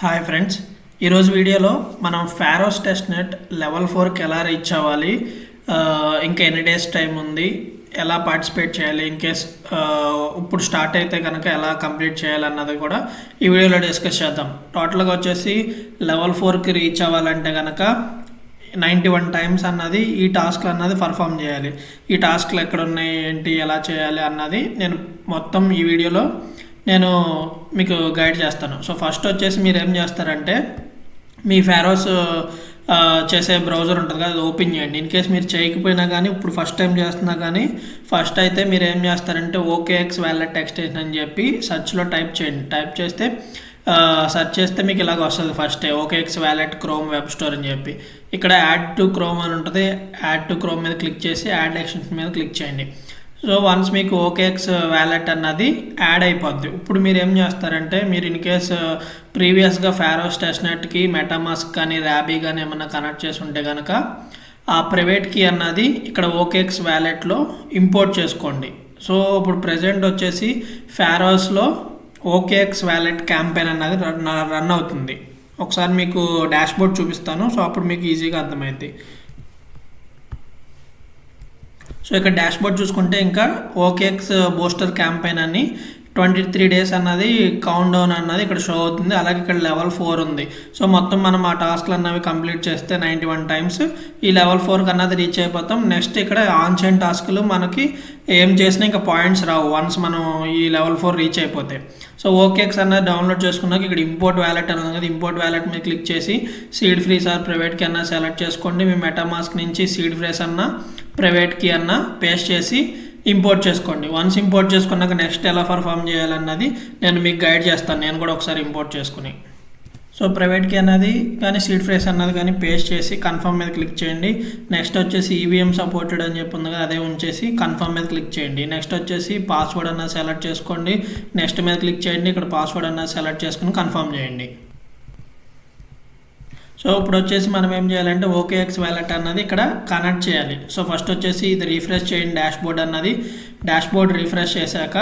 Hi friends, ఈరోజు వీడియోలో మనం ఫారోస్ టెస్ట్ నెట్ లెవెల్ 4కి ఎలా రీచ్ అవ్వాలి, ఇంకా ఎన్ని డేస్ టైం ఉంది, ఎలా పార్టిసిపేట్ చేయాలి, ఇన్ కేస్ ఇప్పుడు స్టార్ట్ అయితే కనుక ఎలా కంప్లీట్ చేయాలి అన్నది కూడా ఈ వీడియోలో డిస్కస్ చేద్దాం. టోటల్గా వచ్చేసి లెవెల్ 4కి రీచ్ అవ్వాలంటే కనుక 91 టైమ్స్ అన్నది ఈ టాస్క్లు అన్నది పర్ఫామ్ చేయాలి. ఈ టాస్క్లు ఎక్కడ ఉన్నాయి, ఏంటి, ఎలా చేయాలి అన్నది నేను మొత్తం ఈ వీడియోలో నేను మీకు గైడ్ చేస్తాను. సో ఫస్ట్ వచ్చేసి మీరు ఏం చేస్తారంటే మీ ఫారోస్ చేసే బ్రౌజర్ ఉంటుంది కదా, అది ఓపెన్ చేయండి. ఇన్ కేస్ మీరు చేయకపోయినా కానీ ఇప్పుడు ఫస్ట్ టైం చేస్తున్నా కానీ ఫస్ట్ అయితే మీరు ఏం చేస్తారంటే OKX వ్యాలెట్ ఎక్స్టెన్షన్ అని చెప్పి సెర్చ్లో టైప్ చేయండి. టైప్ చేస్తే సెర్చ్ చేస్తే మీకు ఇలాగ వస్తుంది. First OKX wallet chrome web store అని చెప్పి ఇక్కడ యాడ్ టు క్రోమ్ అని ఉంటుంది. యాడ్ టు క్రోమ్ మీద క్లిక్ చేసి యాడ్ ఎక్స్టెన్షన్ మీద క్లిక్ చేయండి. సో వన్స్ మీకు OKX వ్యాలెట్ అన్నది యాడ్ అయిపోద్ది. ఇప్పుడు మీరు ఏం చేస్తారంటే మీరు ఇన్ కేస్ ప్రీవియస్గా ఫారోస్ టెస్ట్ నెట్కి మెటామాస్క్ కానీ ర్యాబీ కానీ ఏమన్నా కనెక్ట్ చేసి ఉంటే కనుక ఆ ప్రైవేట్ కీ అన్నది ఇక్కడ OKX వ్యాలెట్లో ఇంపోర్ట్ చేసుకోండి. సో ఇప్పుడు ప్రజెంట్ వచ్చేసి ఫారోస్లో OKX వ్యాలెట్ క్యాంపెయిన్ అన్నది రన్ అవుతుంది. ఒకసారి మీకు డాష్బోర్డ్ చూపిస్తాను, సో అప్పుడు మీకు ఈజీగా అర్థమైంది. సో ఇక్కడ డాష్బోర్డ్ చూసుకుంటే ఇంకా OKX బూస్టర్ క్యాంపెయిన్ అని 23 డేస్ అన్నది కౌంట్ డౌన్ అన్నది ఇక్కడ షో అవుతుంది. అలాగే ఇక్కడ లెవెల్ 4 ఉంది. సో మొత్తం మనం ఆ టాస్క్లు అన్నవి కంప్లీట్ చేస్తే 91 టైమ్స్ ఈ లెవెల్ 4కి అన్నది రీచ్ అయిపోతాం. నెక్స్ట్ ఇక్కడ ఆన్ చైన్ టాస్క్లు మనకి ఏం చేసినా ఇంకా పాయింట్స్ రావు వన్స్ మనం ఈ లెవెల్ 4 రీచ్ అయిపోతే. సో OKX అన్నది డౌన్లోడ్ చేసుకున్నాక ఇక్కడ ఇంపోర్ట్ వ్యాలెట్ అన్నది కదా, ఇంపోర్ట్ వ్యాలెట్ మీద క్లిక్ చేసి సీడ్ ఫ్రీస్ ఆర్ ప్రైవేట్కి అన్న సెలెక్ట్ చేసుకోండి. మీ మెటామాస్క్ నుంచి సీడ్ ఫ్రీస్ అన్న ప్రైవేట్కి అన్న పేస్ట్ చేసి ఇంపోర్ట్ చేసుకోండి. వన్స్ ఇంపోర్ట్ చేసుకున్నాక నెక్స్ట్ ఎలా పర్ఫామ్ చేయాలన్నది నేను మీకు గైడ్ చేస్తాను. నేను కూడా ఒకసారి ఇంపోర్ట్ చేసుకుని సో ప్రైవేట్కి అన్నది కానీ సీడ్ ఫ్రేస్ అన్నది కానీ పేస్ట్ చేసి కన్ఫర్మ్ మీద క్లిక్ చేయండి. నెక్స్ట్ వచ్చేసి EVM సపోర్టెడ్ అని చెప్పి ఉంది కదా, అదే ఉంచేసి కన్ఫర్మ్ మీద క్లిక్ చేయండి. నెక్స్ట్ వచ్చేసి పాస్వర్డ్ అన్నది సెలెక్ట్ చేసుకోండి. నెక్స్ట్ మీద క్లిక్ చేయండి. ఇక్కడ పాస్వర్డ్ అన్నది సెలెక్ట్ చేసుకుని కన్ఫర్మ్ చేయండి. సో ఇప్పుడు వచ్చేసి మనం ఏం చేయాలంటే OKX వ్యాలెట్ అన్నది ఇక్కడ కనెక్ట్ చేయాలి. సో ఫస్ట్ వచ్చేసి ఇది రీఫ్రెష్ చేయండి డాష్బోర్డ్ అన్నది. డాష్బోర్డ్ రీఫ్రెష్ చేశాక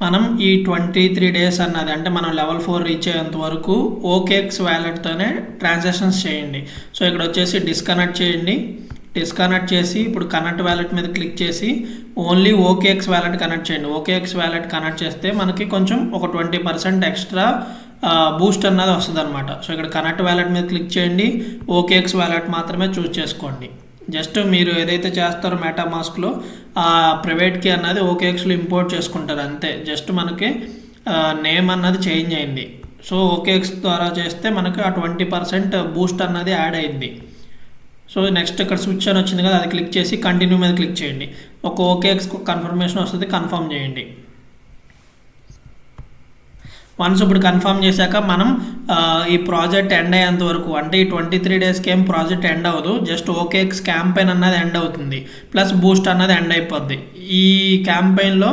మనం ఈ 23 డేస్ అన్నది అంటే మనం లెవెల్ 4 రీచ్ అయ్యేంత వరకు OKX వ్యాలెట్తోనే ట్రాన్సాక్షన్స్ చేయండి. సో ఇక్కడ వచ్చేసి డిస్కనెక్ట్ చేయండి. డిస్కనెక్ట్ చేసి ఇప్పుడు కనెక్ట్ వ్యాలెట్ మీద క్లిక్ చేసి ఓన్లీ OKX వ్యాలెట్ కనెక్ట్ చేయండి. OKX వ్యాలెట్ కనెక్ట్ చేస్తే మనకి కొంచెం ఒక 20% ఎక్స్ట్రా బూస్ట్ అన్నది వస్తుంది అనమాట. సో ఇక్కడ కనెక్ట్ వ్యాలెట్ మీద క్లిక్ చేయండి. OKX వ్యాలెట్ మాత్రమే చూస్ చేసుకోండి. జస్ట్ మీరు ఏదైతే చేస్తారో మెటామాస్క్లో ఆ ప్రైవేట్కి అన్నది OKXలో ఇంపోర్ట్ చేసుకుంటారు అంతే. జస్ట్ మనకి నేమ్ అన్నది చేంజ్ అయింది. సో OKX ద్వారా చేస్తే మనకి ఆ 20% బూస్ట్ అన్నది యాడ్ అయింది. సో నెక్స్ట్ ఇక్కడ స్విచ్ అని వచ్చింది కదా, అది క్లిక్ చేసి కంటిన్యూ మీద క్లిక్ చేయండి. ఒక OKX కన్ఫర్మేషన్ వస్తుంది, కన్ఫర్మ్ చేయండి. వన్స్ ఇప్పుడు కన్ఫర్మ్ చేశాక మనం ఈ ప్రాజెక్ట్ ఎండ్ అయ్యేంత వరకు అంటే ఈ 23 డేస్కి ఏం ప్రాజెక్ట్ ఎండ్ అవ్వదు, జస్ట్ OKX క్యాంపెయిన్ అన్నది ఎండ్ అవుతుంది, ప్లస్ బూస్ట్ అన్నది ఎండ్ అయిపోద్ది. ఈ క్యాంపెయిన్లో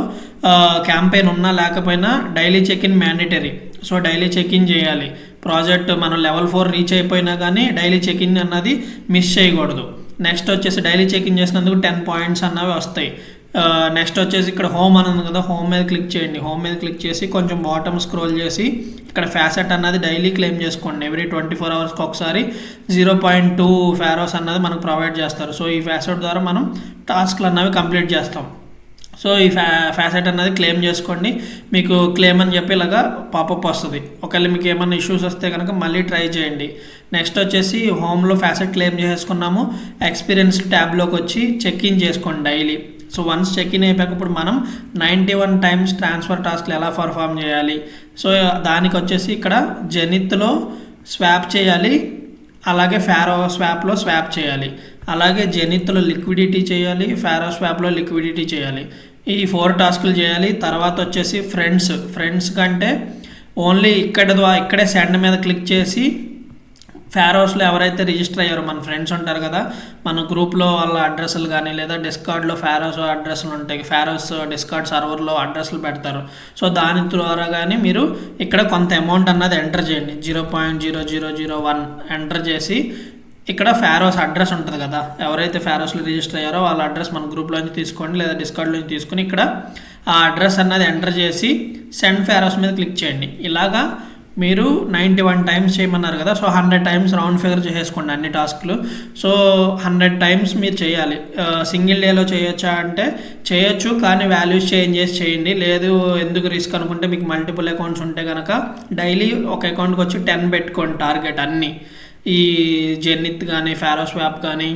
క్యాంపెయిన్ ఉన్నా లేకపోయినా daily check in mandatory. So daily check in చేయాలి. ప్రాజెక్ట్ మనం లెవెల్ 4 రీచ్ అయిపోయినా కానీ డైలీ చెక్ ఇన్ అన్నది మిస్ చేయకూడదు. నెక్స్ట్ వచ్చేసి డైలీ చెక్ ఇన్ చేసినందుకు 10 పాయింట్స్ అన్నవి వస్తాయి. నెక్స్ట్ వచ్చేసి ఇక్కడ హోమ్ అని ఉంది కదా, హోమ్ మీద క్లిక్ చేయండి. హోమ్ మీద క్లిక్ చేసి కొంచెం బాటమ్ స్క్రోల్ చేసి ఇక్కడ ఫ్యాసెట్ అన్నది డైలీ క్లెయిమ్ చేసుకోండి. ఎవ్రీ 24 అవర్స్కి ఒకసారి 0.2 ఫారోస్ అన్నది మనకు ప్రొవైడ్ చేస్తారు. సో ఈ ఫ్యాసెట్ ద్వారా మనం టాస్క్లు అన్నవి కంప్లీట్ చేస్తాం. సో ఈ ఫ్యాసెట్ అన్నది క్లెయిమ్ చేసుకోండి. మీకు క్లెయిమ్ అని చెప్పి ఇలాగా పాపప్ వస్తుంది. ఒకవేళ మీకు ఏమైనా ఇష్యూస్ వస్తే కనుక మళ్ళీ ట్రై చేయండి. నెక్స్ట్ వచ్చేసి హోమ్లో ఫ్యాసెట్ క్లెయిమ్ చేసుకున్నాము. ఎక్స్పీరియన్స్ ట్యాబ్లోకి వచ్చి చెక్ ఇన్ చేసుకోండి daily. So once check in అయిపోయాక ఇప్పుడు మనం 91 టైమ్స్ ట్రాన్స్ఫర్ టాస్క్లు ఎలా పర్ఫామ్ చేయాలి. సో దానికి వచ్చేసి ఇక్కడ జెనిత్లో స్వాప్ చేయాలి, అలాగే ఫారో స్వాప్లో స్వాప్ చేయాలి, అలాగే జెనిత్లో లిక్విడిటీ చేయాలి, ఫారో స్వాప్లో లిక్విడిటీ చేయాలి. ఈ 4 టాస్కులు చేయాలి. తర్వాత వచ్చేసి ఫ్రెండ్స్ కంటే ఓన్లీ ఇక్కడే సెండ్ మీద క్లిక్ చేసి ఫారోస్లో ఎవరైతే రిజిస్టర్ అయ్యారో మన ఫ్రెండ్స్ ఉంటారు కదా, మన గ్రూప్లో వాళ్ళ అడ్రస్లు కానీ లేదా డిస్కార్డ్లో ఫారోస్ అడ్రస్లు ఉంటాయి, ఫారోస్ డిస్కార్డ్ సర్వర్లో అడ్రస్లు పెడతారు. సో దాని ద్వారా కానీ మీరు ఇక్కడ కొంత అమౌంట్ అన్నది ఎంటర్ చేయండి. 0.0001 ఎంటర్ చేసి ఇక్కడ ఫారోస్ అడ్రస్ ఉంటుంది కదా, ఎవరైతే ఫారోస్లో రిజిస్టర్ అయ్యారో వాళ్ళ అడ్రస్ మన గ్రూప్లో నుంచి తీసుకోండి లేదా డిస్కార్డ్లో నుంచి తీసుకొని ఇక్కడ ఆ అడ్రస్ అన్నది ఎంటర్ చేసి సెండ్ ఫారోస్ మీద క్లిక్ చేయండి. ఇలాగా మీరు 91 టైమ్స్ చేయమన్నారు కదా, సో 100 టైమ్స్ రౌండ్ ఫిగర్ చేసేసుకోండి అన్ని టాస్క్లు. సో 100 టైమ్స్ మీరు చేయాలి. సింగిల్ డేలో చేయొచ్చా అంటే చేయొచ్చు, కానీ వాల్యూస్ చేంజ్ చేసి చేయండి. లేదు ఎందుకు రిస్క్ అనుకుంటే మీకు మల్టిపుల్ అకౌంట్స్ ఉంటే కనుక డైలీ ఒక అకౌంట్కి వచ్చి 10 పెట్టుకోండి టార్గెట్. అన్నీ ఈ జెనిత్ కానీ, ఫారో స్వాప్ కానీ,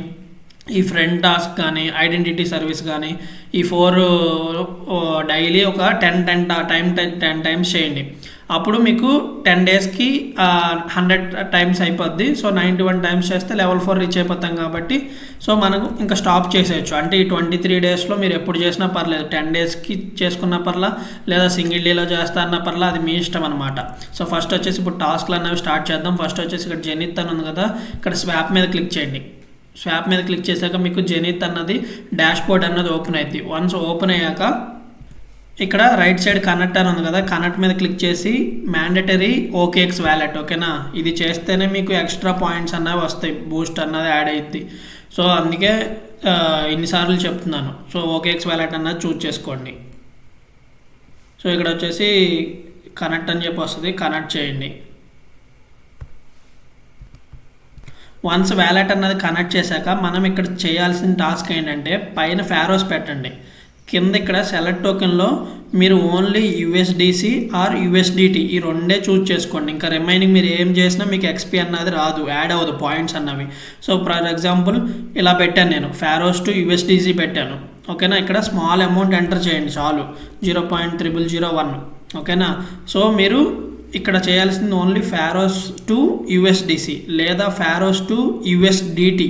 ఈ ఫ్రంట్ టాస్క్ కానీ, ఐడెంటిటీ సర్వీస్ కానీ, ఈ 4 డైలీ ఒక 10 టైమ్స్ చేయండి. అప్పుడు మీకు 10 డేస్కి 100 టైమ్స్ అయిపోద్ది. సో 91 టైమ్స్ చేస్తే లెవెల్ 4 రీచ్ అయిపోతాం కాబట్టి సో మనకు ఇంకా స్టాప్ చేసేయచ్చు. అంటే ఈ 23 డేస్లో మీరు ఎప్పుడు చేసినా పర్లేదు, 10 డేస్కి చేసుకున్న పర్లా, లేదా సింగిల్ డేలో చేస్తా అన్న పర్లా, అది మీ ఇష్టం అనమాట. సో ఫస్ట్ వచ్చేసి ఇప్పుడు టాస్క్లు అనేవి స్టార్ట్ చేద్దాం. ఫస్ట్ వచ్చేసి ఇక్కడ జెనిత్ అని ఉంది కదా, ఇక్కడ స్వాప్ మీద క్లిక్ చేయండి. స్వాప్ మీద క్లిక్ చేశాక మీకు జెనిత్ అన్నది డాష్ బోర్డ్ అన్నది ఓపెన్ అవుతుంది. వన్స్ ఓపెన్ అయ్యాక ఇక్కడ రైట్ సైడ్ కనెక్ట్ అని ఉంది కదా, కనెక్ట్ మీద క్లిక్ చేసి మ్యాండేటరీ ఓకేఎక్స్ వ్యాలెట్, ఓకేనా. ఇది చేస్తేనే మీకు ఎక్స్ట్రా పాయింట్స్ అన్నవి వస్తాయి, బూస్ట్ అన్నది యాడ్ అవుతుంది. సో అందుకే ఇన్నిసార్లు చెప్తున్నాను. సో ఓకేఎక్స్ వ్యాలెట్ అన్నది చూజ్ చేసుకోండి. సో ఇక్కడ వచ్చేసి కనెక్ట్ అని చెప్పి వస్తుంది, కనెక్ట్ చేయండి. వన్స్ వ్యాలెట్ అన్నది కనెక్ట్ చేశాక మనం ఇక్కడ చేయాల్సిన టాస్క్ ఏంటంటే పైన ఫారోస్ పెట్టండి, కింద ఇక్కడ సెలెక్ట్ టోకెన్లో మీరు ఓన్లీ యూఎస్డిసి ఆర్ యూఎస్డిటీ ఈ రెండే చూజ్ చేసుకోండి. ఇంకా రిమైనింగ్ మీరు ఏం చేసినా మీకు ఎక్స్పీ అన్నది రాదు, యాడ్ అవ్వదు పాయింట్స్ అన్నవి. సో ఫర్ ఎగ్జాంపుల్ ఇలా పెట్టాను, నేను ఫారోస్ టు యూఎస్డిసి పెట్టాను, ఓకేనా. ఇక్కడ స్మాల్ అమౌంట్ ఎంటర్ చేయండి చాలు, 0.0001, ఓకేనా. సో మీరు ఇక్కడ చేయాల్సింది ఓన్లీ ఫారోస్ టు యూఎస్డిసి లేదా ఫారోస్ టు యూఎస్డిటీ,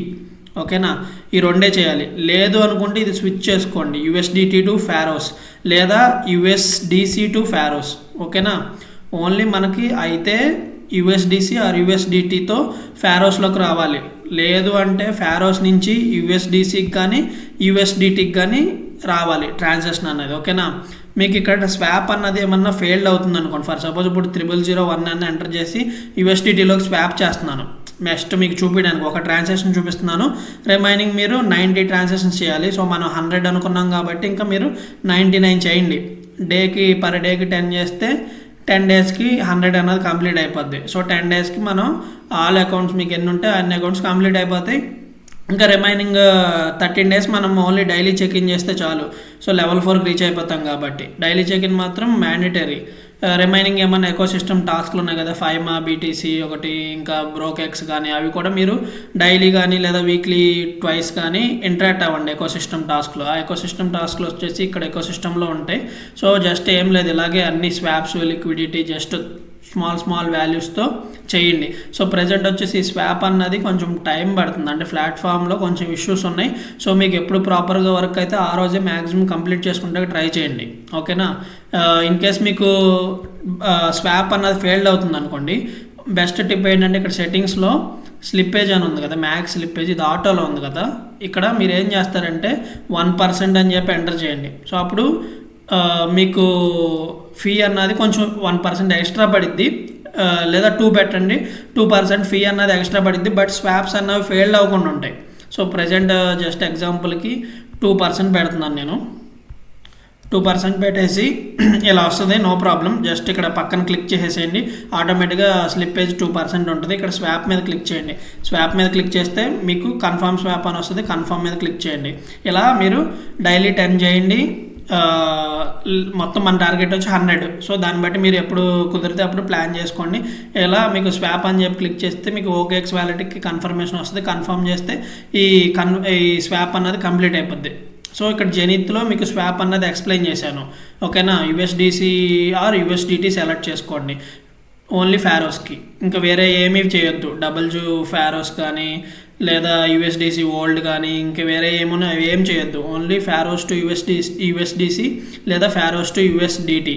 ఓకేనా. ఈ రెండే చేయాలి. లేదు అనుకుంటే ఇది స్విచ్ చేసుకోండి, యూఎస్డిటీ టు ఫారోస్ లేదా యూఎస్డిసి టు ఫారోస్, ఓకేనా. ఓన్లీ మనకి అయితే యూఎస్డిసి ఆర్ యూఎస్డిటీతో ఫారోస్లోకి రావాలి. లేదు అంటే ఫారోస్ నుంచి యూఎస్డిసికి కానీ యూఎస్డిటీకి కానీ రావాలి ట్రాన్సాక్షన్ అనేది, ఓకేనా. మీకు ఇక్కడ స్వాప్ అన్నది ఏమన్నా ఫెయిల్డ్ అవుతుంది అనుకోండి, ఫర్ సపోజ్ ఇప్పుడు 0001 అని ఎంటర్ చేసి యూఎస్డిటీలోకి స్వాప్ చేస్తున్నాను, నెక్స్ట్ మీకు చూపించడానికి ఒక ట్రాన్సాక్షన్ చూపిస్తున్నాను, రిమైనింగ్ మీరు 90 ట్రాన్సాక్షన్స్ చేయాలి. సో మనం 100 అనుకున్నాం కాబట్టి ఇంకా మీరు 99 చేయండి. పర్ డేకి 10 చేస్తే 10 డేస్కి 100 అన్నది కంప్లీట్ అయిపోద్ది. సో 10 డేస్కి మనం ఆల్ అకౌంట్స్ మీకు ఎన్ని ఉంటే అన్ని అకౌంట్స్ కంప్లీట్ అయిపోతాయి. ఇంకా రిమైనింగ్ 13 డేస్ మనం ఓన్లీ డైలీ చెక్-ఇన్ చేస్తే చాలు. సో లెవెల్ 4కి రీచ్ అయిపోతాం కాబట్టి డైలీ చెక్-ఇన్ మాత్రం మ్యాండేటరీ. రిమైనింగ్ ఏమన్నా ఎకో సిస్టమ్ టాస్క్లు ఉన్నాయి కదా, ఫైమా, బీటీసీ ఒకటి, ఇంకా బ్రోకెక్స్ కానీ, అవి కూడా మీరు డైలీ కానీ లేదా వీక్లీ ట్వైస్ కానీ ఇంటరాక్ట్ అవ్వండి ఎకో సిస్టమ్ టాస్క్లో. ఆ ఎకో సిస్టమ్ టాస్క్లు వచ్చేసి ఇక్కడ ఎకో సిస్టంలో ఉంటాయి. సో జస్ట్ ఏం లేదు, ఇలాగే అన్ని స్వాప్స్, లిక్విడిటీ జస్ట్ స్మాల్ వాల్యూస్తో చేయండి. సో ప్రజెంట్ వచ్చేసి స్వాప్ అన్నది కొంచెం టైం పడుతుంది, అంటే ప్లాట్ఫామ్లో కొంచెం ఇష్యూస్ ఉన్నాయి. సో మీకు ఎప్పుడు ప్రాపర్గా వర్క్ అయితే ఆ రోజే మ్యాక్సిమం కంప్లీట్ చేసుకుంటే ట్రై చేయండి, ఓకేనా. ఇన్ కేస్ మీకు స్వాప్ అన్నది ఫెయిల్డ్ అవుతుంది అనుకోండి, బెస్ట్ టిప్ ఏంటంటే ఇక్కడ సెట్టింగ్స్లో స్లిప్పేజ్ అని ఉంది కదా, మ్యాక్స్ స్లిప్పేజ్, ఇది ఆటోలో ఉంది కదా, ఇక్కడ మీరు ఏం చేస్తారంటే 1% అని చెప్పి ఎంటర్ చేయండి. సో అప్పుడు మీకు ఫీ అన్నది కొంచెం 1% ఎక్స్ట్రా పడిద్ది, లేదా 2 పెట్టండి, 2% ఫీ అన్నది ఎక్స్ట్రా పడిద్ది. బట్ స్వాప్స్ అన్నవి ఫెయిల్డ్ అవ్వకుండా ఉంటాయి. సో ప్రజెంట్ జస్ట్ ఎగ్జాంపుల్కి 2% పెడుతున్నాను నేను. 2% పెట్టేసి ఇలా వస్తుంది, నో ప్రాబ్లం. జస్ట్ ఇక్కడ పక్కన క్లిక్ చేసేసేయండి, ఆటోమేటిక్గా స్లిప్పేజ్ 2% ఉంటుంది. ఇక్కడ స్వాప్ మీద క్లిక్ చేయండి. స్వాప్ మీద క్లిక్ చేస్తే మీకు కన్ఫర్మ్ స్వాప్ అని వస్తుంది, కన్ఫర్మ్ మీద క్లిక్ చేయండి. ఇలా మీరు డైలీ 10 చేయండి. మొత్తం మన టార్గెట్ వచ్చి 100. సో దాన్ని బట్టి మీరు ఎప్పుడు కుదిరితే అప్పుడు ప్లాన్ చేసుకోండి. ఇలా మీకు స్వాప్ అని చెప్పి క్లిక్ చేస్తే మీకు ఓకేఎక్స్ వ్యాలెట్కి కన్ఫర్మేషన్ వస్తుంది. కన్ఫర్మ్ చేస్తే ఈ స్వాప్ అన్నది కంప్లీట్ అయిపోద్ది. సో ఇక్కడ జెనిత్లో మీకు స్వాప్ అన్నది ఎక్స్ప్లెయిన్ చేశాను, ఓకేనా. యూఎస్డిసి ఆర్ యూఎస్డిటీ సెలెక్ట్ చేసుకోండి ఓన్లీ ఫారోస్కి, ఇంకా వేరే ఏమీ చేయొద్దు. డబుల్ ఫారోస్ కానీ లేదా యూఎస్డిసి ఓల్డ్ కానీ ఇంకా వేరే ఏమున్నా అవి ఏం చేయొద్దు. ఓన్లీ ఫారోస్ టు యూఎస్డిసి లేదా ఫారోస్ టు యూఎస్డిటీ,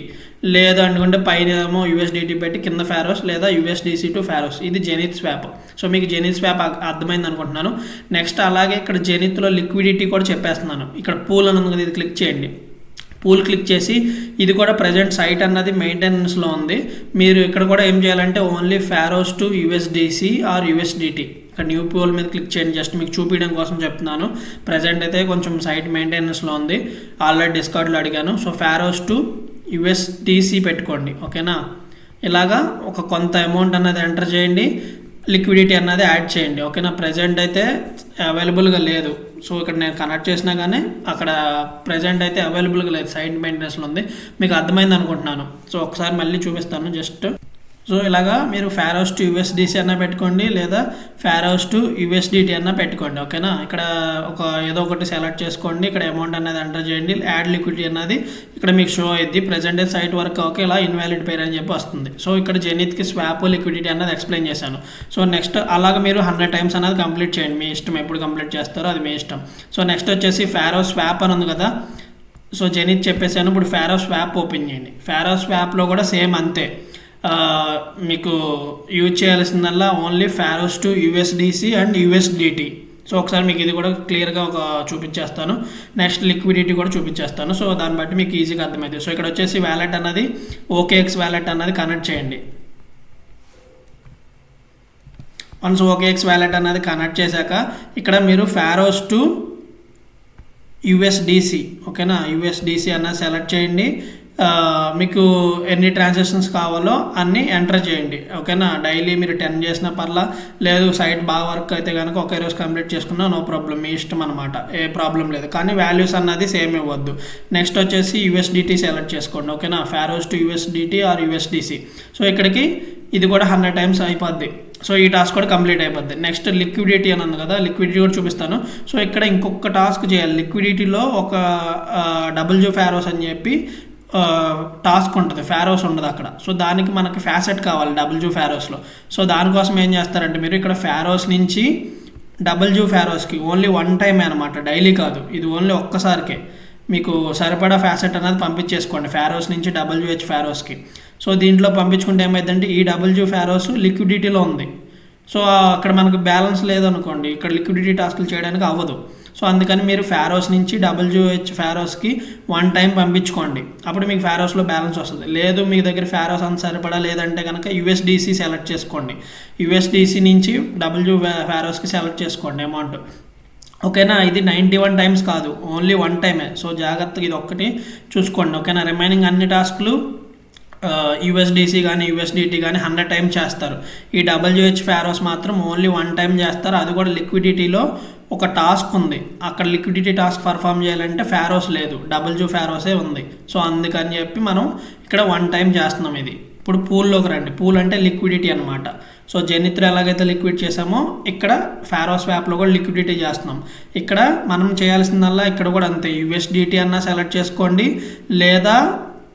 లేదు అనుకుంటే పైన ఏమో యూఎస్డిటీ పెట్టి కింద ఫారోస్ లేదా యూఎస్డిసి టు ఫారోస్. ఇది జెనిత్ స్వాప్. సో మీకు జెనిత్ స్వాప్ అర్థమైంది అనుకుంటున్నాను. నెక్స్ట్ అలాగే ఇక్కడ జెనిత్లో లిక్విడిటీ కూడా చెప్పేస్తున్నాను. ఇక్కడ పూల్ అని ఉంది, ఇది క్లిక్ చేయండి. పూల్ క్లిక్ చేసి ఇది కూడా ప్రజెంట్ సైట్ అన్నది మెయింటెనెన్స్లో ఉంది. మీరు ఇక్కడ కూడా ఏం చేయాలంటే only Pharos to USDC or USDT, ఇక్కడ న్యూ పూల్ మీద క్లిక్ చేయండి. జస్ట్ మీకు చూపించడం కోసం చెప్తున్నాను. ప్రజెంట్ అయితే కొంచెం సైట్ మెయింటెనెన్స్లో ఉంది, ఆల్రెడీ డిస్కార్డ్లో అడిగాను. సో ఫారోస్ టు యూఎస్డిసి పెట్టుకోండి, ఓకేనా. ఇలాగా ఒక కొంత అమౌంట్ అన్నది ఎంటర్ చేయండి, లిక్విడిటీ అన్నది యాడ్ చేయండి. ఓకేనా, ప్రజెంట్ అయితే అవైలబుల్గా లేదు. సో ఇక్కడ నేను కనెక్ట్ చేసినా కానీ అక్కడ ప్రజెంట్ అయితే అవైలబుల్గా లేదు, సైడ్ మెయింటెనెన్స్లో ఉంది. మీకు అర్థమైంది అనుకుంటున్నాను. సో ఒకసారి మళ్ళీ చూపిస్తాను జస్ట్. సో ఇలాగా మీరు ఫారోస్ టు యూఎస్డిసి అన్న పెట్టుకోండి, లేదా ఫారోస్ టు యూఎస్డిటీ అన్న పెట్టుకోండి. ఓకేనా, ఇక్కడ ఏదో ఒకటి సెలెక్ట్ చేసుకోండి, ఇక్కడ అమౌంట్ అనేది ఎంటర్ చేయండి, యాడ్ లిక్విడిటీ అన్నది ఇక్కడ మీకు షో అయ్యింది. ప్రజెంట్ సైట్ వర్క్ ఓకే, ఇలా ఇన్వాలిడ్ పేర్ అని చెప్పి వస్తుంది. సో ఇక్కడ జెనిత్కి స్వాప్ లిక్విడిటీ అన్నది ఎక్స్ప్లెయిన్ చేశాను. సో నెక్స్ట్ అలాగే మీరు 100 టైమ్స్ అనేది కంప్లీట్ చేయండి, మీ ఇష్టం, ఎప్పుడు కంప్లీట్ చేస్తారో అది మీ ఇష్టం. సో నెక్స్ట్ వచ్చేసి ఫారోస్ స్వాప్ అని ఉంది కదా, సో జెనిత్ చెప్పేసాను. ఇప్పుడు ఫారోస్ స్వాప్ ఓపెన్ చేయండి. ఫారోస్ స్వాప్లో కూడా సేమ్ అంతే, మీకు యూజ్ చేయాల్సిందల్లా only Pharos to USDC and USDT. So ఒకసారి మీకు ఇది కూడా క్లియర్గా చూపించేస్తాను. నెక్స్ట్ లిక్విడిటీ కూడా చూపించేస్తాను. సో దాన్ని బట్టి మీకు ఈజీగా అర్థమవుతుంది. సో ఇక్కడ వచ్చేసి వ్యాలెట్ అన్నది ఓకేఎక్స్ వ్యాలెట్ అన్నది కనెక్ట్ చేయండి. వన్స్ ఓకేఎక్స్ వ్యాలెట్ అన్నది కనెక్ట్ చేశాక ఇక్కడ మీరు ఫారోస్ టు యూఎస్డిసి, ఓకేనా, యూఎస్డిసి అన్నది సెలెక్ట్ చేయండి. మీకు ఎన్ని ట్రాన్సాక్షన్స్ కావాలో అన్నీ ఎంటర్ చేయండి. ఓకేనా, డైలీ మీరు 10 చేసినా పర్లా, లేదు సైట్ బాగా వర్క్ అయితే కనుక ఒకే రోజు కంప్లీట్ చేసుకున్నా నో ప్రాబ్లం, మీ ఇష్టం అనమాట, ఏ ప్రాబ్లం లేదు. కానీ వాల్యూస్ అన్నది సేమ్ ఇవ్వద్దు. నెక్స్ట్ వచ్చేసి యూఎస్డిటీ సెలెక్ట్ చేసుకోండి. ఓకేనా, Pharos to USDT or USDC. So ఇక్కడికి ఇది కూడా 100 టైమ్స్ అయిపోద్ది. సో ఈ టాస్క్ కూడా కంప్లీట్ అయిపోద్ది. నెక్స్ట్ లిక్విడిటీ అని ఉంది కదా, లిక్విడిటీ కూడా చూపిస్తాను. సో ఇక్కడ ఇంకొక టాస్క్ చేయాలి. లిక్విడిటీలో ఒక డబ్ల్యూ ఫారోస్ అని చెప్పి టాస్క్ ఉంటుంది, ఫారోస్ ఉండదు అక్కడ. సో దానికి మనకి ఫ్యాసెట్ కావాలి డబ్ల్యూ ఫారోస్లో. సో దానికోసం ఏం చేస్తారంటే మీరు ఇక్కడ ఫారోస్ నుంచి డబ్ల్యూ ఫారోస్కి ఓన్లీ 1 టైమే అనమాట, డైలీ కాదు, ఇది ఓన్లీ ఒక్కసారికే. మీకు సరిపడా ఫ్యాసెట్ అనేది పంపించేసుకోండి ఫారోస్ నుంచి డబ్ల్యూహెచ్ ఫారోస్కి. సో దీంట్లో పంపించుకుంటే ఏమైందంటే ఈ డబ్ల్యూ ఫారోస్ లిక్విడిటీలో ఉంది. సో అక్కడ మనకు బ్యాలెన్స్ లేదనుకోండి, ఇక్కడ లిక్విడిటీ టాస్క్లు చేయడానికి అవ్వదు. సో అందుకని మీరు ఫారోస్ నుంచి డబ్ల్యూహెచ్ ఫారోస్కి 1 టైం పంపించుకోండి, అప్పుడు మీకు ఫారోస్లో బ్యాలెన్స్ వస్తుంది. లేదు మీ దగ్గర ఫారోస్ అంత సరిపడా లేదంటే కనుక యూఎస్డిసి సెలెక్ట్ చేసుకోండి. యూఎస్డిసి నుంచి డబ్ల్యూ ఫారోస్కి సెలెక్ట్ చేసుకోండి అమౌంట్. ఓకేనా, ఇది 91 టైమ్స్ కాదు, ఓన్లీ 1 టైమే. సో జాగ్రత్తగా ఇది ఒక్కటి చూసుకోండి. ఓకేనా, రిమైనింగ్ అన్ని టాస్క్లు యూఎస్డిసి కానీ యూఎస్డిటీ కానీ 100 టైమ్స్ చేస్తారు. ఈ డబ్ల్యూహెచ్ ఫారోస్ మాత్రం ఓన్లీ 1 టైం చేస్తారు. అది కూడా లిక్విడిటీలో ఒక టాస్క్ ఉంది, అక్కడ లిక్విడిటీ టాస్క్ పర్ఫామ్ చేయాలంటే ఫారోస్ లేదు, డబ్ల్యూ ఫారోసే ఉంది. సో అందుకని చెప్పి మనం ఇక్కడ 1 టైం చేస్తున్నాం. ఇది ఇప్పుడు పూల్లోకి రండి. పూల్ అంటే లిక్విడిటీ అనమాట. సో జెనిత్లో ఎలాగైతే లిక్విడ్ చేసామో ఇక్కడ ఫారోస్ స్వాప్లో కూడా లిక్విడిటీ చేస్తున్నాం. ఇక్కడ మనం చేయాల్సిందల్లా ఇక్కడ కూడా అంతే, యూఎస్డిటీ అన్నా సెలెక్ట్ చేసుకోండి, లేదా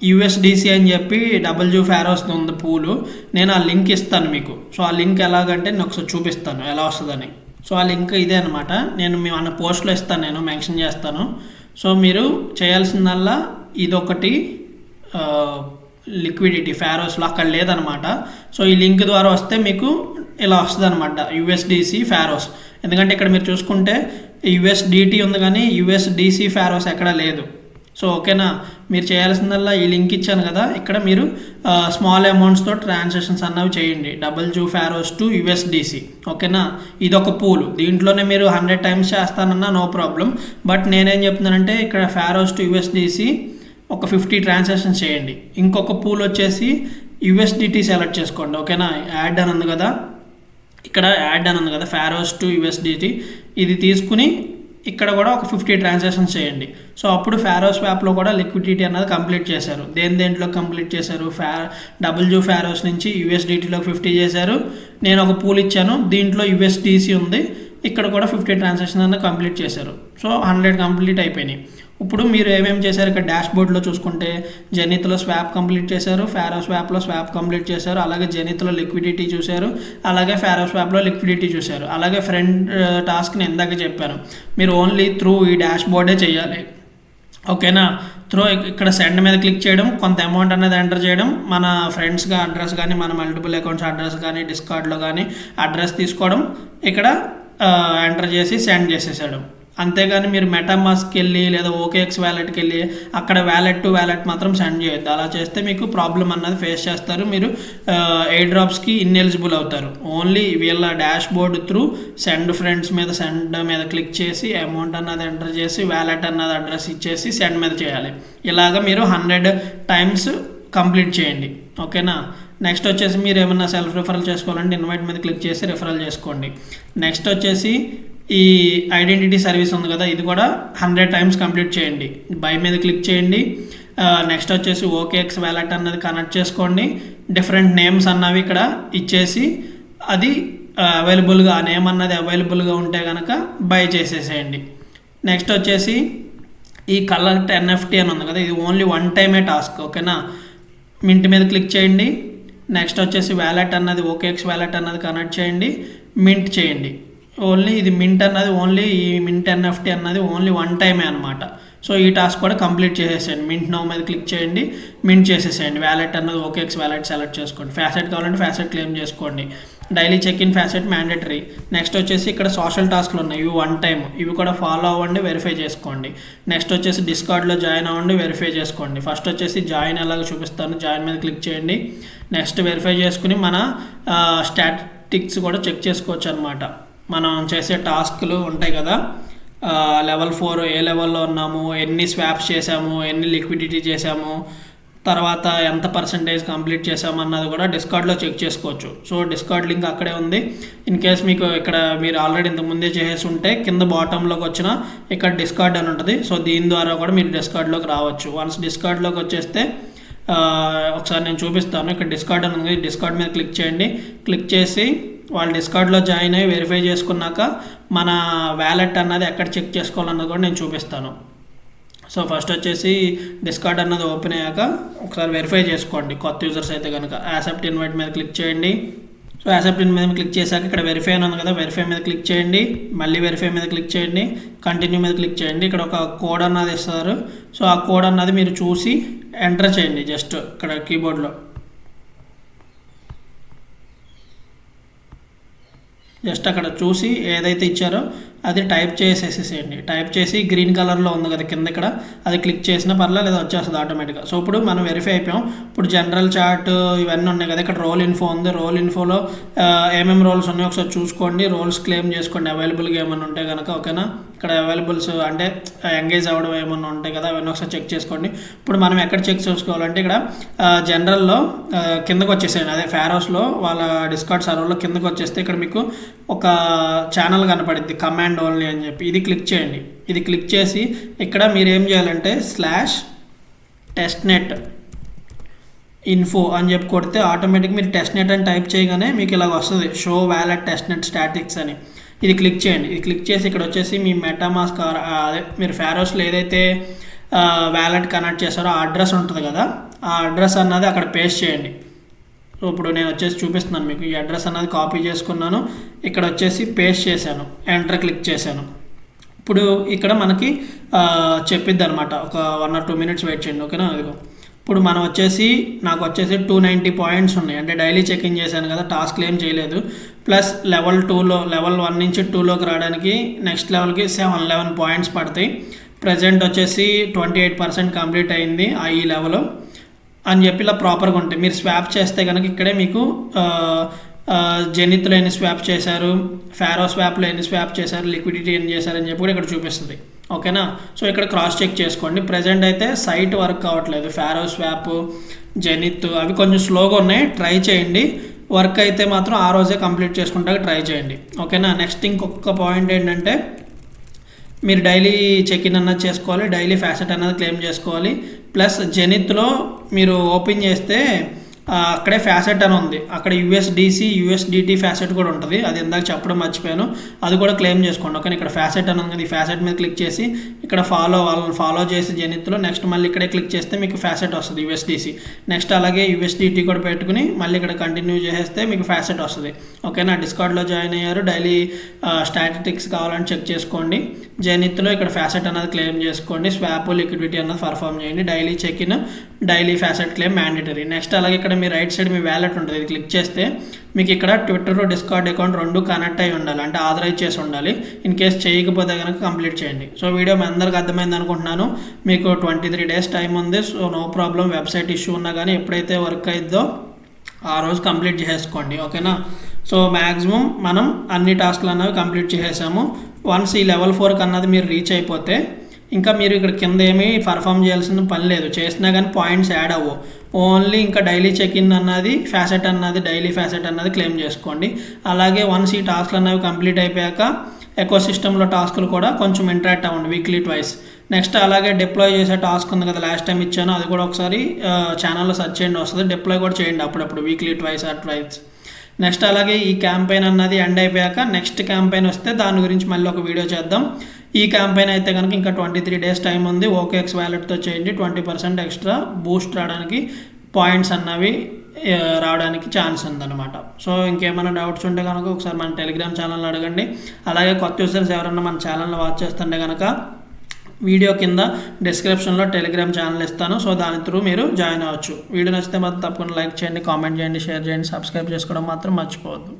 యూఎస్డిసి అని చెప్పి డబ్ల్యూ ఫారోస్ ఉంది పూలు, నేను ఆ లింక్ ఇస్తాను మీకు. సో ఆ లింక్ ఎలాగంటే నేను ఒకసారి చూపిస్తాను ఎలా వస్తుందని. సో ఆ లింక్ ఇదే అనమాట, నేను మీ అన్న పోస్ట్లో ఇస్తాను, నేను మెన్షన్ చేస్తాను. సో మీరు చేయాల్సిందల్లా ఇదొకటి లిక్విడిటీ ఫారోస్లో అక్కడ లేదనమాట. సో ఈ లింక్ ద్వారా వస్తే మీకు ఇలా వస్తుంది అనమాట, యూఎస్డిసి ఫారోస్. ఎందుకంటే ఇక్కడ మీరు చూసుకుంటే యూఎస్డిటీ ఉంది కానీ యూఎస్డిసి ఫారోస్ ఎక్కడ లేదు. సో ఓకేనా, మీరు చేయాల్సిందల్లా ఈ లింక్ ఇచ్చాను కదా, ఇక్కడ మీరు స్మాల్ అమౌంట్స్తో ట్రాన్సాక్షన్స్ అన్నవి చేయండి, డబ్ల్యూ ఫారోస్ టు యూఎస్డిసి. ఓకేనా, ఇదొక పూల్, దీంట్లోనే మీరు 100 టైమ్స్ చేస్తానన్నా నో ప్రాబ్లం. బట్ నేనేం చెప్తున్నానంటే ఇక్కడ ఫారోస్ టు యూఎస్డిసి ఒక 50 ట్రాన్సాక్షన్స్ చేయండి. ఇంకొక పూల్ వచ్చేసి యూఎస్డిటీ సెలెక్ట్ చేసుకోండి. ఓకేనా, యాడ్ అని ఉంది కదా, ఇక్కడ యాడ్ అని ఉంది కదా, ఫారోస్ టు యూఎస్డిటీ, ఇది తీసుకుని ఇక్కడ కూడా ఒక 50 ట్రాన్సాక్షన్స్ చేయండి. సో అప్పుడు ఫారోస్ స్వాప్లో కూడా లిక్విడిటీ అన్నది కంప్లీట్ చేశారు. దేంట్లో కంప్లీట్ చేశారు, డబ్ల్యూ ఫారోస్ నుంచి యూఎస్డిటీలో 50 చేశారు. నేను ఒక పూల్ ఇచ్చాను, దీంట్లో యూఎస్డిసి ఉంది, ఇక్కడ కూడా 50 ట్రాన్సాక్షన్ అన్నది కంప్లీట్ చేశారు. సో 100 కంప్లీట్ అయిపోయినాయి. ఇప్పుడు మీరు ఏమేమి చేశారు ఇక్కడ డాష్ బోర్డ్లో చూసుకుంటే జెనిత్లో స్వాప్ కంప్లీట్ చేశారు, ఫారో స్వాప్లో స్వాప్ కంప్లీట్ చేశారు, అలాగే జెనిత్లో లిక్విడిటీ చూశారు, అలాగే ఫారో స్వాప్లో లిక్విడిటీ చూశారు. అలాగే ఫ్రంట్ టాస్క్ నేను ఇందాక చెప్పాను, మీరు ఓన్లీ త్రూ ఈ డాష్ బోర్డే చేయాలి. ఓకేనా, త్రూ ఇక్కడ సెండ్ మీద క్లిక్ చేయడం, కొంత అమౌంట్ అనేది ఎంటర్ చేయడం, మన ఫ్రెండ్స్గా అడ్రస్ కానీ మన మల్టిపుల్ అకౌంట్స్ అడ్రస్ కానీ డిస్కార్డ్లో కానీ అడ్రస్ తీసుకోవడం, ఇక్కడ ఎంటర్ చేసి సెండ్ చేసేసాడు. అంతేగాని మీరు మెటామాస్క్కి వెళ్ళి లేదా ఓకేఎక్స్ వ్యాలెట్కి వెళ్ళి అక్కడ వ్యాలెట్ టు వ్యాలెట్ మాత్రం సెండ్ చేయొద్దు. అలా చేస్తే మీకు ప్రాబ్లం అన్నది ఫేస్ చేస్తారు, మీరు ఎయిర్ డ్రాప్స్కి ఇన్ఎలిజిబుల్ అవుతారు. ఓన్లీ వీళ్ళ dash board through send friends మీద సెండ్ మీద క్లిక్ చేసి అమౌంట్ అన్నది ఎంటర్ చేసి వ్యాలెట్ అన్నది అడ్రస్ ఇచ్చేసి సెండ్ మీద చేయాలి. ఇలాగ మీరు 100 టైమ్స్ కంప్లీట్ చేయండి. ఓకేనా, నెక్స్ట్ వచ్చేసి మీరు ఏమన్నా సెల్ఫ్ రిఫరల్ చేసుకోవాలంటే ఇన్వైట్ మీద క్లిక్ చేసి రిఫరల్ చేసుకోండి. నెక్స్ట్ వచ్చేసి ఈ ఐడెంటిటీ సర్వీస్ ఉంది కదా, ఇది కూడా 100 టైమ్స్ కంప్లీట్ చేయండి. బై మీద క్లిక్ చేయండి. నెక్స్ట్ వచ్చేసి ఓకేఎక్స్ వ్యాలెట్ అన్నది కనెక్ట్ చేసుకోండి. డిఫరెంట్ నేమ్స్ అన్నవి ఇక్కడ ఇచ్చేసి అది అవైలబుల్గా ఆ నేమ్ అన్నది అవైలబుల్గా ఉంటే కనుక బై చేసేసేయండి. నెక్స్ట్ వచ్చేసి ఈ కలెక్ట్ ఎన్ఎఫ్టీ అని ఉంది కదా, ఇది ఓన్లీ 1 టైమే టాస్క్. ఓకేనా, మింట్ మీద క్లిక్ చేయండి. నెక్స్ట్ వచ్చేసి వ్యాలెట్ అన్నది ఓకేఎక్స్ వ్యాలెట్ అన్నది కనెక్ట్ చేయండి, మింట్ చేయండి. ఓన్లీ ఇది మింట్ అన్నది ఓన్లీ ఈ మింట్ ఎన్ఎఫ్టీ అన్నది ఓన్లీ 1 టైమే అనమాట. సో ఈ టాస్క్ కూడా కంప్లీట్ చేసేసేయండి. మింట్ నౌ మీద క్లిక్ చేయండి, మింట్ చేసేసేయండి. వ్యాలెట్ అన్నది ఓకేఎక్స్ వ్యాలెట్ సెలెక్ట్ చేసుకోండి. ఫ్యాసెట్ కావాలంటే ఫ్యాసెట్ క్లెయిమ్ చేసుకోండి. Daily check in faucet mandatory. Next వచ్చేసి ఇక్కడ సోషల్ టాస్క్లు ఉన్నాయి, ఇవి 1 టైం, ఇవి కూడా ఫాలో అవ్వండి, వెరిఫై చేసుకోండి. నెక్స్ట్ వచ్చేసి డిస్కార్డ్లో జాయిన్ అవ్వండి, వెరిఫై చేసుకోండి. ఫస్ట్ వచ్చేసి జాయిన్ ఎలాగో చూపిస్తాను, జాయిన్ మీద క్లిక్ చేయండి. నెక్స్ట్ వెరిఫై చేసుకుని మన స్టాటిస్టిక్స్ కూడా చెక్ చేసుకోవచ్చు అనమాట. మనం చేసే టాస్క్లు ఉంటాయి కదా, లెవెల్ 4 ఏ లెవెల్లో ఉన్నాము, ఎన్ని స్వాప్స్ చేసాము, ఎన్ని లిక్విడిటీ చేసాము, తర్వాత ఎంత పర్సంటేజ్ కంప్లీట్ చేసాము అన్నది కూడా డిస్కార్డ్లో చెక్ చేసుకోవచ్చు. సో డిస్కార్డ్ లింక్ అక్కడే ఉంది. ఇన్ కేస్ మీకు ఇక్కడ మీరు ఆల్రెడీ ఇంతకుముందే చేసేసి ఉంటే కింద బాటంలోకి వచ్చిన ఇక్కడ డిస్కార్డ్ అని ఉంటుంది. సో దీని ద్వారా కూడా మీరు డిస్కార్డ్లోకి రావచ్చు. వన్స్ డిస్కార్డ్లోకి వచ్చేస్తే ఒకసారి నేను చూపిస్తాను. ఇక్కడ డిస్కార్డ్ అని ఉంది, డిస్కార్డ్ మీద క్లిక్ చేయండి. క్లిక్ చేసి వాళ్ళు డిస్కార్డ్లో జాయిన్ అయ్యి వెరిఫై చేసుకున్నాక మన వ్యాలెట్ అన్నది ఎక్కడ చెక్ చేసుకోవాలన్నది కూడా నేను చూపిస్తాను. సో ఫస్ట్ వచ్చేసి డిస్కార్డ్ అన్నది ఓపెన్ అయ్యాక ఒకసారి వెరిఫై చేసుకోండి కొత్త యూజర్స్ అయితే కనుక. యాక్సెప్ట్ ఇన్వైట్ మీద క్లిక్ చేయండి. సో యాక్సెప్ట్ ఇన్వైట్ మీద క్లిక్ చేశాక ఇక్కడ వెరిఫై అని ఉంది కదా, వెరిఫై మీద క్లిక్ చేయండి. మళ్ళీ వెరిఫై మీద క్లిక్ చేయండి, కంటిన్యూ మీద క్లిక్ చేయండి. ఇక్కడ ఒక కోడ్ అన్నది ఇస్తారు. సో ఆ కోడ్ అన్నది మీరు చూసి ఎంటర్ చేయండి. జస్ట్ ఇక్కడ కీబోర్డ్లో జస్ట్ అక్కడ చూసి ఏదైతే ఇచ్చారో అది టైప్ చేసేసేయండి. టైప్ చేసి గ్రీన్ కలర్లో ఉంది కదా కింద, ఇక్కడ అది క్లిక్ చేసినా పర్లేదు, లేదా వచ్చేస్తుంది ఆటోమేటిక్గా. సో ఇప్పుడు మనం వెరిఫై అయిపోయాం. ఇప్పుడు జనరల్ చార్ట్ ఇవన్నీ ఉన్నాయి కదా, ఇక్కడ రోల్ ఇన్ఫో ఉంది. రోల్ ఇన్ఫోలో ఏమేమి రోల్స్ ఉన్నాయో ఒకసారి చూసుకోండి, రోల్స్ క్లెయిమ్ చేసుకోండి అవైలబుల్గా ఏమన్నా ఉంటే కనుక. ఓకేనా, ఇక్కడ అవైలబుల్స్ అంటే ఎంగేజ్ అవ్వడం ఏమన్నా ఉంటాయి కదా, అవన్నీ ఒకసారి చెక్ చేసుకోండి. ఇప్పుడు మనం ఎక్కడ చెక్ చేసుకోవాలంటే ఇక్కడ జనరల్లో కిందకు వచ్చేసేయండి. అదే ఫారోస్లో వాళ్ళ డిస్కార్డ్ సర్వర్లో కిందకు వచ్చేస్తే ఇక్కడ మీకు ఒక ఛానల్ కనపడుద్ది, కమాండ్ ఓన్లీ అని చెప్పి. ఇది క్లిక్ చేయండి. ఇది క్లిక్ చేసి ఇక్కడ మీరు ఏం చేయాలంటే /testnet info అని చెప్పి కొడితే ఆటోమేటిక్ మీరు టెస్ట్నెట్ అని టైప్ చేయగానే మీకు ఇలాగ వస్తుంది, షో వ్యాలెట్ టెస్ట్నెట్ స్టాటిక్స్ అని. ఇది క్లిక్ చేయండి. ఇది క్లిక్ చేసి ఇక్కడ వచ్చేసి మీ మెటామాస్క్ అదే మీరు ఫారోస్లో ఏదైతే వ్యాలెట్ కనెక్ట్ చేస్తారో ఆ అడ్రస్ ఉంటుంది కదా, ఆ అడ్రస్ అన్నది అక్కడ పేస్ట్ చేయండి. సో ఇప్పుడు నేను వచ్చేసి చూపిస్తున్నాను మీకు. ఈ అడ్రస్ అన్నది కాపీ చేసుకున్నాను, ఇక్కడ వచ్చేసి పేస్ట్ చేశాను, ఎంటర్ క్లిక్ చేశాను. ఇప్పుడు ఇక్కడ మనకి చెప్పిద్ది అనమాట, ఒక 1 or 2 minutes వెయిట్ చేయండి. ఓకేనా, అదిగో ఇప్పుడు మనం వచ్చేసి నాకు వచ్చేసి 290 పాయింట్స్ ఉన్నాయి. అంటే డైలీ చెక్ ఇన్ చేశాను కదా, టాస్క్లు ఏం చేయలేదు. ప్లస్ లెవెల్ 2లో లెవెల్ 1 నుంచి 2లోకి రావడానికి నెక్స్ట్ లెవెల్కి 711 పాయింట్స్ పడతాయి. ప్రజెంట్ వచ్చేసి 28% కంప్లీట్ అయింది ఈ లెవెల్ అని చెప్పి ఇలా ప్రాపర్గా ఉంటాయి. మీరు స్వాప్ చేస్తే కనుక ఇక్కడే మీకు జెనిత్లో ఎన్ని స్వాప్ చేశారు, ఫారో స్వాప్లో ఎన్ని స్వాప్ చేశారు, లిక్విడిటీ ఎన్ని చేశారని చెప్పి కూడా ఇక్కడ చూపిస్తుంది. ఓకేనా, సో ఇక్కడ క్రాస్ చెక్ చేసుకోండి. ప్రజెంట్ అయితే సైట్ వర్క్ కావట్లేదు, ఫారో స్వాప్, జెనిత్ అవి కొంచెం స్లోగా ఉన్నాయి, ట్రై చేయండి. వర్క్ అయితే మాత్రం ఆ రోజే కంప్లీట్ చేసుకుంటాక ట్రై చేయండి. ఓకేనా, నెక్స్ట్ ఇంకొక పాయింట్ ఏంటంటే మీరు డైలీ చెక్ ఇన్ అన్నది చేసుకోవాలి, డైలీ ఫ్యాసెట్ అన్నది క్లెయిమ్ చేసుకోవాలి. ప్లస్ జెనిత్లో మీరు ఓపెన్ చేస్తే అక్కడే ఫ్యాసెట్ అని ఉంది, అక్కడ యూఎస్డిసి యూఎస్డిటీ ఫ్యాసెట్ కూడా ఉంటుంది. అది ఇందాక చెప్పడం మర్చిపోయాను, అది కూడా క్లెయిమ్ చేసుకోండి. ఓకే, ఇక్కడ ఫ్యాసెట్ అని ఉంది, ఈ ఫ్యాసెట్ మీద క్లిక్ చేసి ఇక్కడ వాళ్ళని ఫాలో చేసి జెనిత్లో నెక్స్ట్ మళ్ళీ ఇక్కడే క్లిక్ చేస్తే మీకు ఫ్యాసెట్ వస్తుంది యూఎస్డిసి. నెక్స్ట్ అలాగే యూఎస్డిటీ కూడా పెట్టుకుని మళ్ళీ ఇక్కడ కంటిన్యూ చేసేస్తే మీకు ఫ్యాసెట్ వస్తుంది. ఓకేనా, డిస్కార్డ్లో జాయిన్ అయ్యారు, డైలీ స్టాటిస్టిక్స్ కావాలని చెక్ చేసుకోండి. జెనిత్లో ఇక్కడ ఫ్యాసెట్ అన్నది క్లెయిమ్ చేసుకోండి, స్వాప్ లిక్విడిటీ అన్నది పర్ఫామ్ చేయండి. Daily check in, daily faucet claim mandatory. Next అలాగే ఇక్కడ మీ రైట్ సైడ్ మీ వ్యాలెట్ ఉంటుంది, ఇది క్లిక్ చేస్తే మీకు ఇక్కడ ట్విట్టర్ డిస్కార్డ్ అకౌంట్ 2 కనెక్ట్ అయి ఉండాలి, అంటే ఆథరైజ్ చేసి ఉండాలి. ఇన్ కేస్ చేయకపోతే కనుక కంప్లీట్ చేయండి. సో వీడియో మీ అందరికీ అర్థమైంది అనుకుంటున్నాను. మీకు 23 days టైం ఉంది. So no problem, website issue ఉన్నా కానీ ఎప్పుడైతే వర్క్ అయిద్దో ఆ రోజు కంప్లీట్ చేసుకోండి. ఓకేనా, సో మ్యాక్సిమం మనం అన్ని టాస్క్లు అన్నవి కంప్లీట్ చేసేసాము. వన్స్ ఈ లెవెల్ 4 అన్నది మీరు రీచ్ అయిపోతే ఇంకా మీరు ఇక్కడ కింద ఏమీ పర్ఫామ్ చేయాల్సిన పని లేదు, చేసినా కానీ పాయింట్స్ యాడ్ అవ్వవు. ఓన్లీ ఇంకా డైలీ చెక్ ఇన్ అన్నది ఫ్యాసెట్ అన్నది డైలీ ఫ్యాసెట్ అన్నది క్లెయిమ్ చేసుకోండి. అలాగే వన్స్ ఈ టాస్క్లు అనేవి కంప్లీట్ అయిపోయాక ఎకో సిస్టంలో టాస్కులు కూడా కొంచెం ఇంటరాక్ట్ అవ్వండి వీక్లీ ట్వైస్. నెక్స్ట్ అలాగే డిప్లాయ్ చేసే టాస్క్ ఉంది కదా, లాస్ట్ టైం ఇచ్చాను, అది కూడా ఒకసారి ఛానల్లో సెర్చ్ చేయండి, వస్తుంది. డిప్లాయ్ కూడా చేయండి అప్పుడప్పుడు, weekly twice or twice. Next అలాగే ఈ క్యాంపెయిన్ అన్నది ఎండ్ అయిపోయాక నెక్స్ట్ క్యాంపెయిన్ వస్తే దాని గురించి మళ్ళీ ఒక వీడియో చేద్దాం. ఈ క్యాంపెయిన్ అయితే కనుక ఇంకా 23 days టైం ఉంది. OKX వ్యాలెట్తో చేయండి, 20% ఎక్స్ట్రా బూస్ట్ రావడానికి, పాయింట్స్ అన్నవి రావడానికి ఛాన్స్ ఉందన్నమాట. సో ఇంకేమైనా డౌట్స్ ఉంటే కనుక ఒకసారి మన టెలిగ్రామ్ ఛానల్లో అడగండి. అలాగే కొత్త యూజర్స్ ఎవరన్నా మన ఛానల్ని వాచ్ చేస్తుంటే కనుక వీడియో కింద డిస్క్రిప్షన్లో టెలిగ్రామ్ ఛానల్ ఇస్తాను. సో దాని త్రూ మీరు జాయిన్ అవ్వచ్చు. వీడియో నచ్చితే మాత్రం తప్పకుండా లైక్ చేయండి, కామెంట్ చేయండి, షేర్ చేయండి, సబ్స్క్రైబ్ చేసుకోవడం మాత్రం మర్చిపోవద్దు.